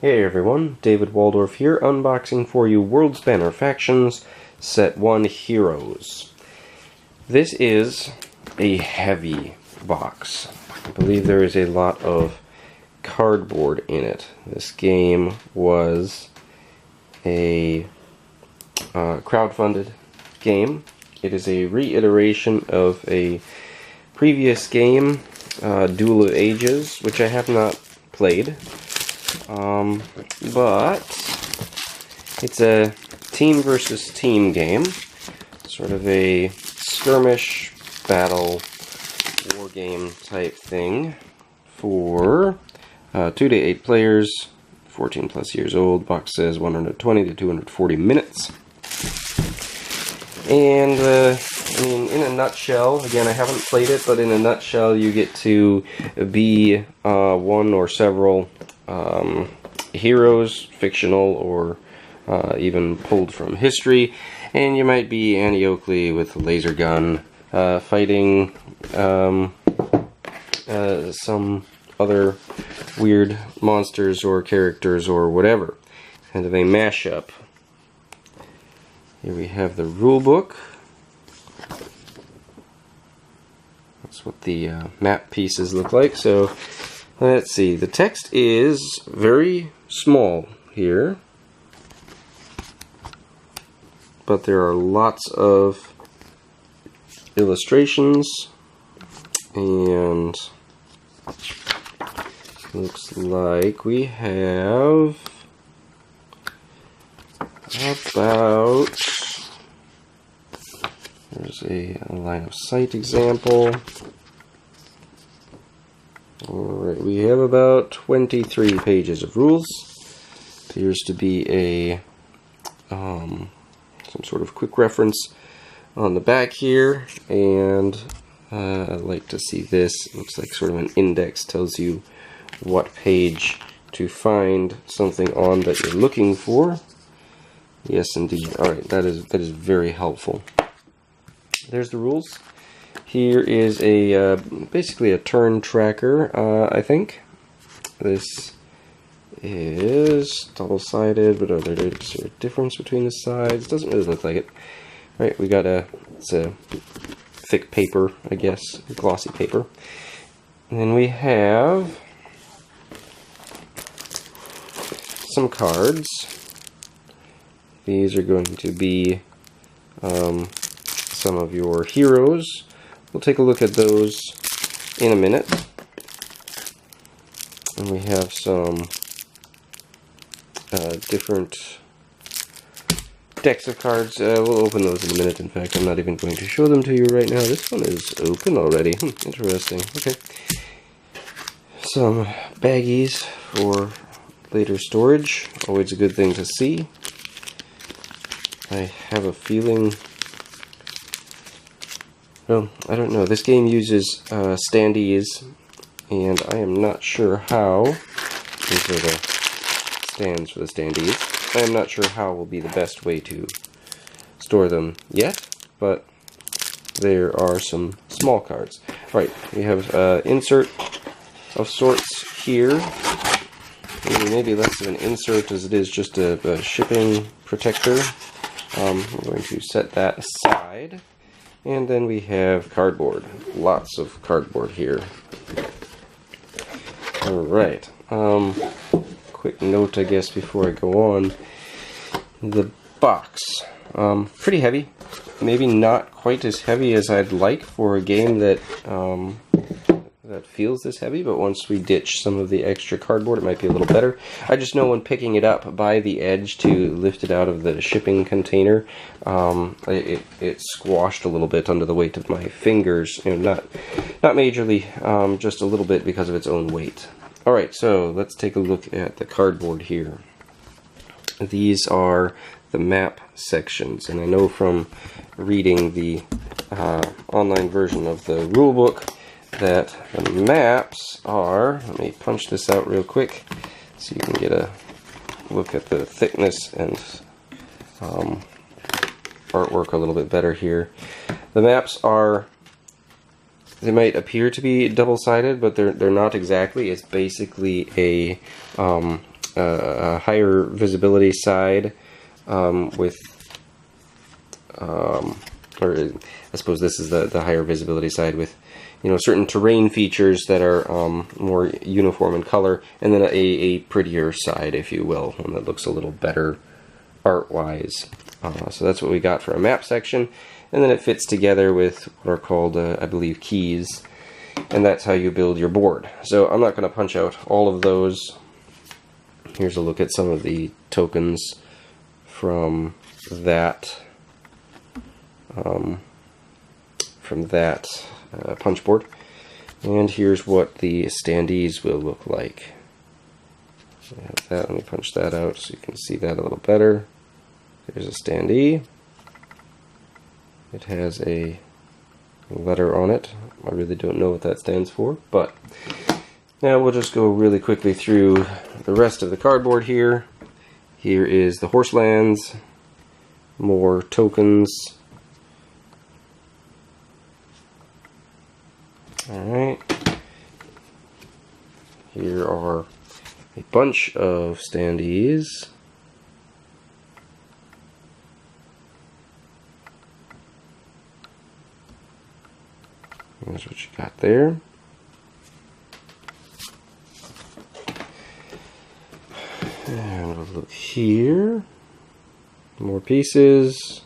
Hey everyone, David Waldorf here, unboxing for you Worldspanner Factions Set 1 Heroes. This is a heavy box. I believe there is a lot of cardboard in it. This game was a crowdfunded game. It is a reiteration of a previous game, Duel of Ages, which I have not played. But it's a team versus team game, sort of a skirmish battle war game type thing for 2 to 8 players, 14 plus years old. Box says 120 to 240 minutes. And I mean, in a nutshell, again, I haven't played it, but in a nutshell, you get to be one or several heroes, fictional or even pulled from history, and you might be Annie Oakley with a laser gun fighting some other weird monsters or characters or whatever. Kind of a mashup. Here we have the rule book. That's what the map pieces look like. So let's see, the text is very small here, but there are lots of illustrations, and looks like we have about, there's a line of sight example. Alright, we have about 23 pages of rules. Appears to be a some sort of quick reference on the back here, and I'd like to see this. It looks like sort of an index, tells you what page to find something on that you're looking for. Yes, indeed. Alright, that is very helpful. There's the rules. Here is a basically a turn tracker, I think. This is double-sided, but there's a difference between the sides. Doesn't really look like it. Right, we got it's a thick paper, I guess, glossy paper. And then we have some cards. These are going to be some of your heroes. We'll take a look at those in a minute. And we have some different decks of cards. We'll open those in a minute. In fact, I'm not even going to show them to you right now. This one is open already. Interesting. Okay. Some baggies for later storage. Always a good thing to see. I have a feeling... Well, I don't know. This game uses standees, and I am not sure how. These are the stands for the standees. I am not sure how will be the best way to store them yet, but there are some small cards. Right, we have insert of sorts here. Maybe less of an insert as it is just a shipping protector. We're going to set that aside. And then we have cardboard. Lots of cardboard here. Alright. Quick note, I guess, before I go on. The box. Pretty heavy. Maybe not quite as heavy as I'd like for a game that that feels this heavy, but once we ditch some of the extra cardboard, it might be a little better. I just know when picking it up by the edge to lift it out of the shipping container, it squashed a little bit under the weight of my fingers. You know, not majorly, just a little bit because of its own weight. Alright, so let's take a look at the cardboard here. These are the map sections, and I know from reading the online version of the rulebook that the maps are, let me punch this out real quick so you can get a look at the thickness and artwork a little bit better here. The maps are, they might appear to be double-sided, but they're not exactly. It's basically a a higher visibility side with, or I suppose this is the higher visibility side with, you know, certain terrain features that are more uniform in color, and then a prettier side, if you will, one that looks a little better art-wise. So that's what we got for a map section, and then it fits together with what are called, I believe, keys, and that's how you build your board. So I'm not going to punch out all of those. Here's a look at some of the tokens from that punch board, and here's what the standees will look like. So I have that. Let me punch that out so you can see that a little better. There's a standee. It has a letter on it. I really don't know what that stands for, but now we'll just go really quickly through the rest of the cardboard here. Here is the Horselands, more tokens. Alright, here are a bunch of standees. Here's what you got there. And we'll look here. More pieces.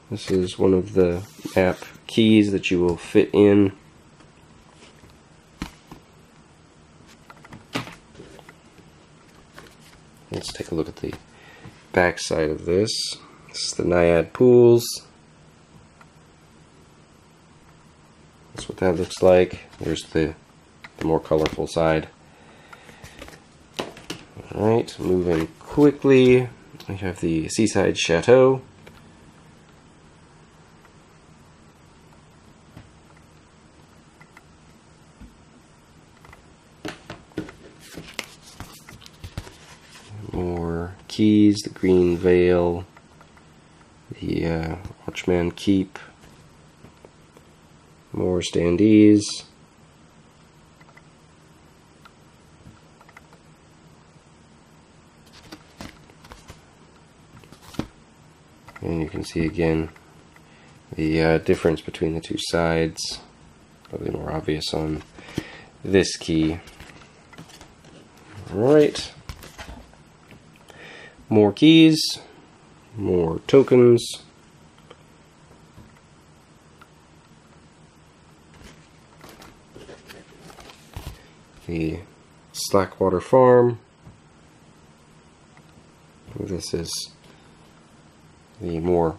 This is one of the map keys that you will fit in. Let's take a look at the back side of this. This is the Naiad Pools. That's what that looks like. There's the more colorful side. Alright, moving quickly. We have the Seaside Chateau. More keys, the Green Veil, the Watchman Keep, more standees, and you can see again the difference between the two sides, probably more obvious on this key. Alright. More keys, more tokens, the Slackwater Farm. This is the more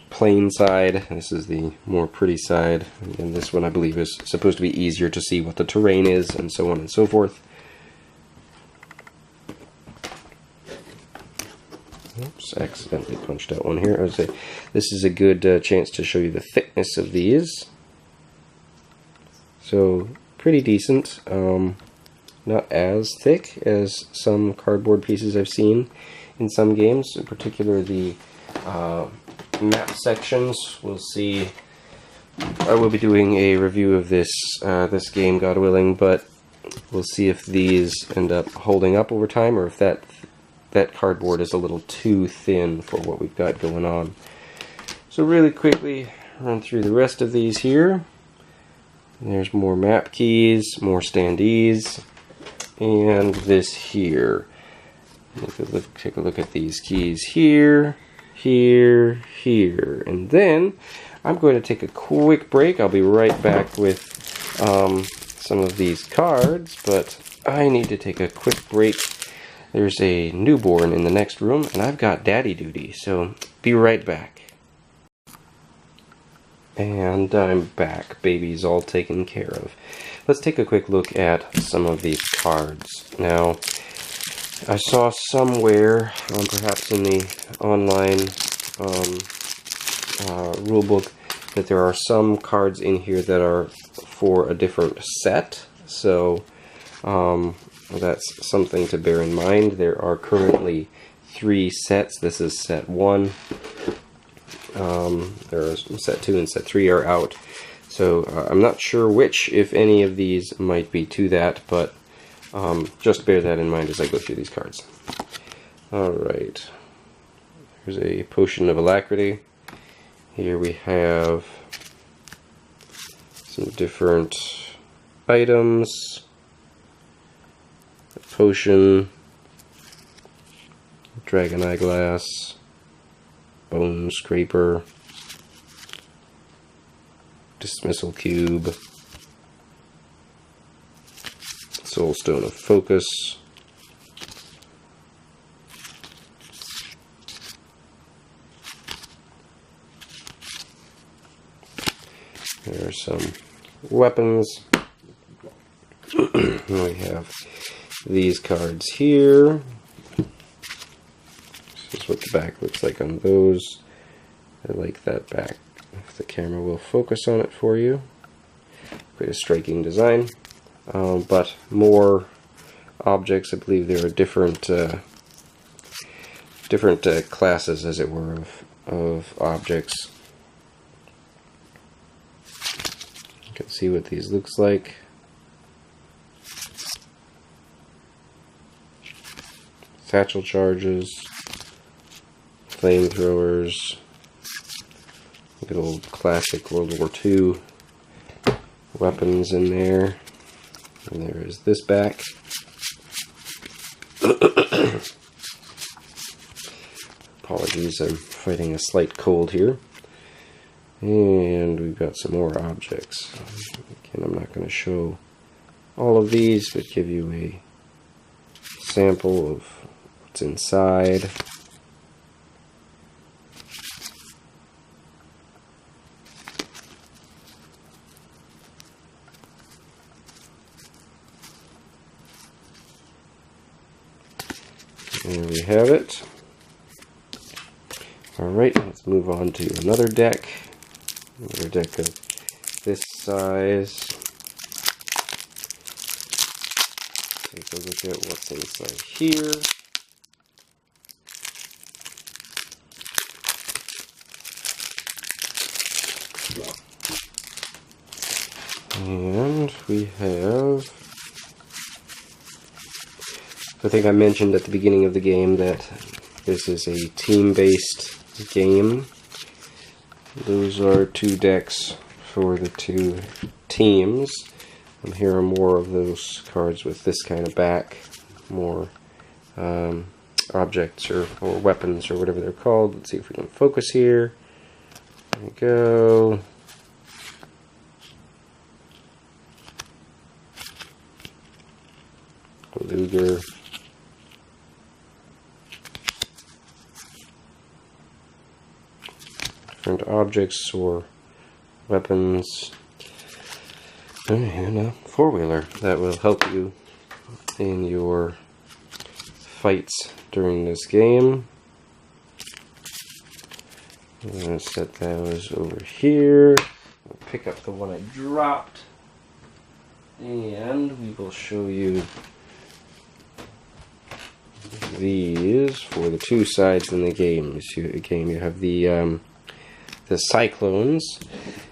plain side. This is the more pretty side. And this one I believe is supposed to be easier to see what the terrain is and so on and so forth. Oops, accidentally punched out one here. I would say this is a good chance to show you the thickness of these. So pretty decent. Not as thick as some cardboard pieces I've seen in some games. In particular, the map sections. We'll see. I will be doing a review of this this game, God willing, but we'll see if these end up holding up over time, or if that cardboard is a little too thin for what we've got going on. So really quickly run through the rest of these here. There's more map keys, more standees, and this here. Take a look at these keys here, here, here, and then I'm going to take a quick break. I'll be right back with some of these cards, but I need to take a quick break. There's a newborn in the next room, and I've got daddy duty, so be right back. And I'm back. Baby's all taken care of. Let's take a quick look at some of these cards. Now, I saw somewhere, perhaps in the online rulebook, that there are some cards in here that are for a different set. So, that's something to bear in mind. There are currently 3 sets. This is set 1. There are set 2 and set 3 are out. So I'm not sure which, if any of these, might be to that, but Just bear that in mind as I go through these cards. Alright, here's a Potion of Alacrity. Here we have some different items. A potion, Dragon Eyeglass, Bone Scraper, Dismissal Cube, Soul Stone of Focus, there are some weapons. We have these cards here. This is what the back looks like on those. I like that back. If the camera will focus on it for you. Quite a striking design. But more objects. I believe there are different classes, as it were, of objects. You can see what these looks like. Satchel charges, flamethrowers, good old classic World War II weapons in there. And there is this back. Apologies, I'm fighting a slight cold here. And we've got some more objects. Again, I'm not going to show all of these, but give you a sample of what's inside. There we have it. Alright, let's move on to another deck. Another deck of this size. Take a look at what's inside here. And we have, I think I mentioned at the beginning of the game that this is a team-based game. Those are 2 decks for the 2 teams. And here are more of those cards with this kind of back. More objects or weapons or whatever they're called. Let's see if we can focus here. There we go. Luger. Different objects or weapons. And a 4-wheeler that will help you in your fights during this game. I'm going to set those over here. I'll pick up the one I dropped. And we will show you these for the 2 sides in the game. Again, you have the Cyclones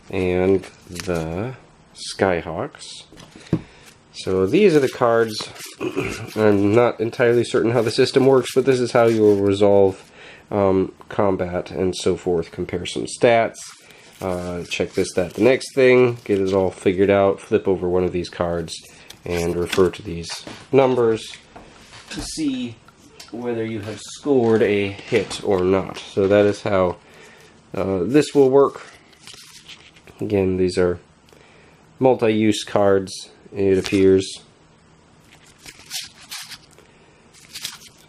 and the Skyhawks. So these are the cards. I'm not entirely certain how the system works, but this is how you will resolve combat and so forth. Compare some stats. Check this, that, the next thing. Get it all figured out. Flip over one of these cards and refer to these numbers to see whether you have scored a hit or not. So that is how this will work. Again, these are multi-use cards, it appears.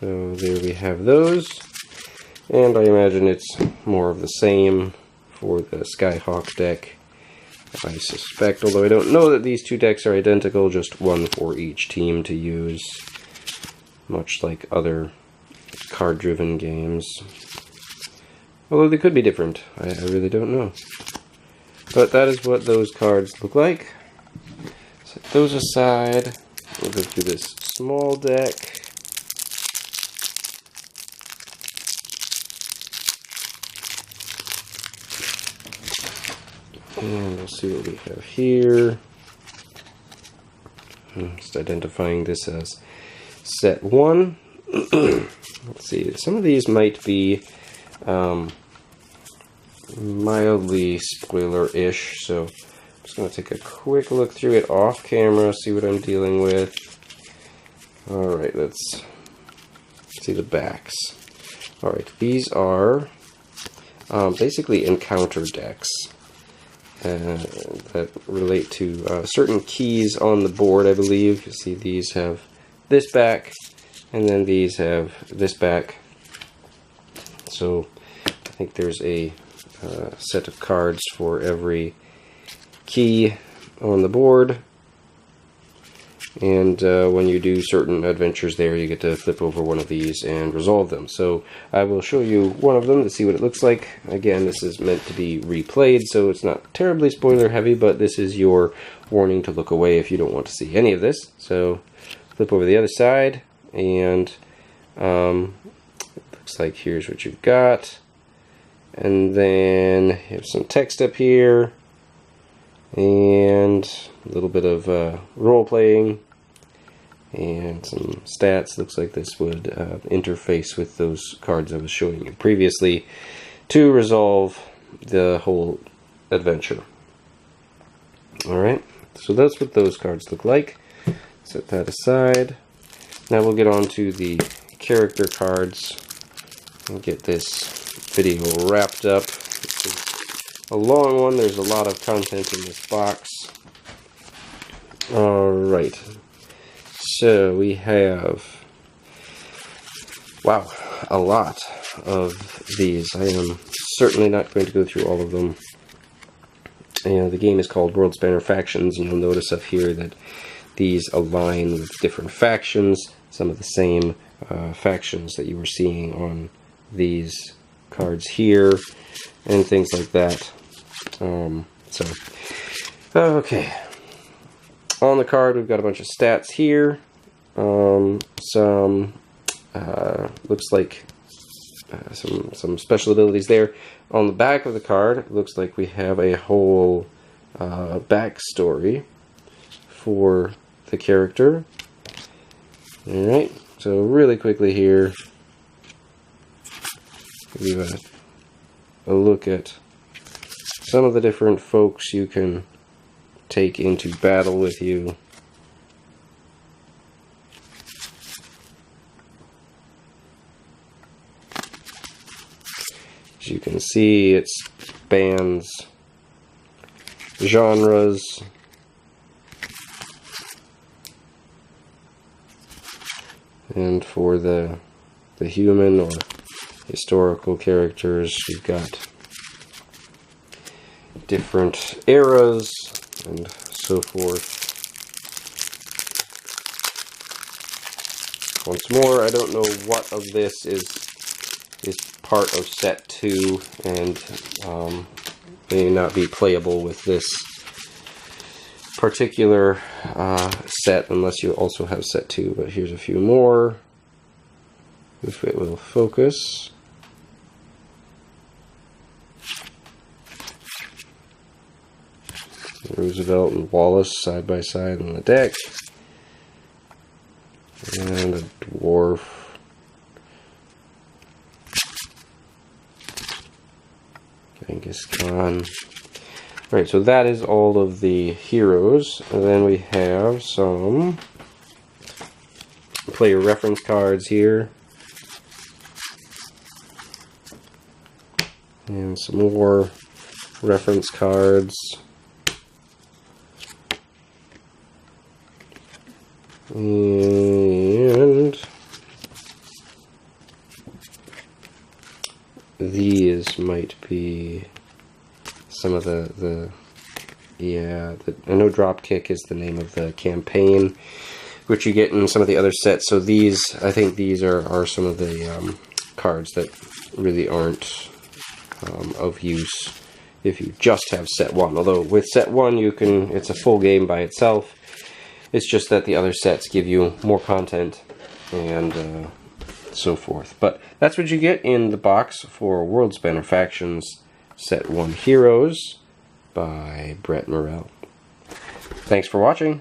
So there we have those. And I imagine it's more of the same for the Skyhawk deck, I suspect, although I don't know that these 2 decks are identical, just one for each team to use, much like other card-driven games. Although they could be different, I really don't know. But that is what those cards look like. Set those aside. We'll go through this small deck. And we'll see what we have here. Just identifying this as set 1. Let's see, some of these might be mildly spoiler-ish, so I'm just going to take a quick look through it off camera, see what I'm dealing with. Alright, let's see the backs. Alright, these are basically encounter decks that relate to certain keys on the board, I believe. You see these have this back, and then these have this back. So I think there's a set of cards for every key on the board, and when you do certain adventures there, you get to flip over one of these and resolve them. So I will show you one of them to see what it looks like. Again, this is meant to be replayed, so it's not terribly spoiler heavy, but this is your warning to look away if you don't want to see any of this. So flip over the other side, and it looks like here's what you've got. And then you have some text up here, and a little bit of role-playing, and some stats. Looks like this would interface with those cards I was showing you previously to resolve the whole adventure. Alright, so that's what those cards look like. Set that aside. Now we'll get on to the character cards and get this video wrapped up. This is a long one. There's a lot of content in this box. Alright, so we have, wow, a lot of these. I am certainly not going to go through all of them. And the game is called Worldspanner Factions, and you'll notice up here that these align with different factions, some of the same factions that you were seeing on these cards here, and things like that. Okay. On the card, we've got a bunch of stats here. Some looks like some special abilities there. On the back of the card, it looks like we have a whole backstory for the character. Alright, so really quickly here, give you a look at some of the different folks you can take into battle with you. As you can see, it spans genres. And for the human or historical characters, you've got different eras and so forth. Once more, I don't know what of this is part of set 2 and may not be playable with this particular set unless you also have set 2, but here's a few more if it will focus. Roosevelt and Wallace side by side on the deck, and a dwarf. Genghis Khan. Right, so that is all of the heroes, and then we have some player reference cards here, and some more reference cards. And these might be some of the I know Dropkick is the name of the campaign, which you get in some of the other sets. So these, I think these are some of the cards that really aren't of use if you just have set 1. Although with set 1 it's a full game by itself. It's just that the other sets give you more content and so forth. But that's what you get in the box for Worldspanner Factions Set 1 Heroes by Brett Morrell. Thanks for watching.